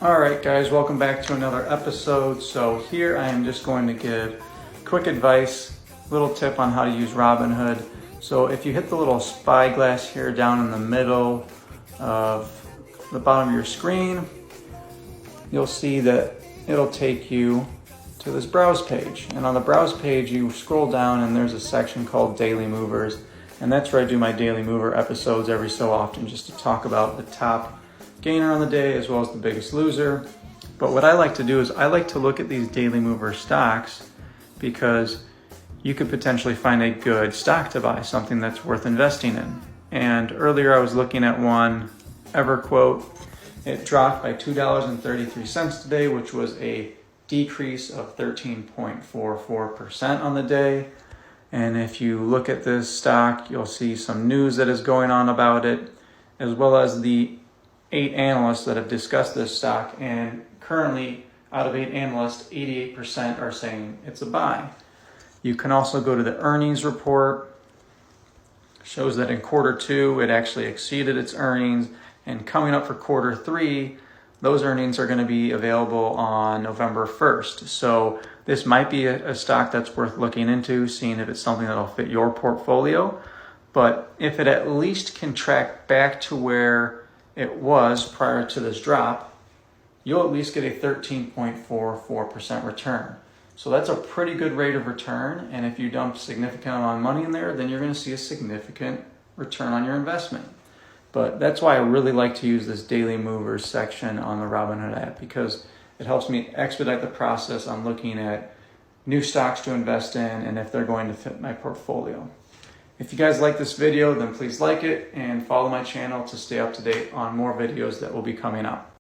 Alright guys, welcome back to another episode. So here I am just going to give quick advice, little tip on how to use Robinhood. So if you hit the little spyglass here down in the middle of the bottom of your screen, you'll see that it'll take you to this browse page. And on the browse page you scroll down and there's a section called Daily Movers. And that's where I do my Daily Mover episodes every so often, just to talk about the top gainer on the day as well as the biggest loser. But what I like to do is I like to look at these Daily Mover stocks because you could potentially find a good stock to buy, something that's worth investing in. And earlier I was looking at one, EverQuote. It dropped by $2.33 today, which was a decrease of 13.44% on the day. And if you look at this stock, you'll see some news that is going on about it, as well as the 8 analysts that have discussed this stock, and currently out of 8 analysts, 88% are saying it's a buy. You can also go to the earnings report. Shows that in quarter 2 it actually exceeded its earnings, and coming up for quarter 3, those earnings are going to be available on November 1st. So this might be a stock that's worth looking into, seeing if it's something that'll fit your portfolio. But if it at least can track back to where it was prior to this drop, you'll at least get a 13.44% return. So that's a pretty good rate of return. And if you dump a significant amount of money in there, then you're going to see a significant return on your investment. But that's why I really like to use this Daily Movers section on the Robinhood app, because it helps me expedite the process on looking at new stocks to invest in and if they're going to fit my portfolio. If you guys like this video, then please like it and follow my channel to stay up to date on more videos that will be coming up.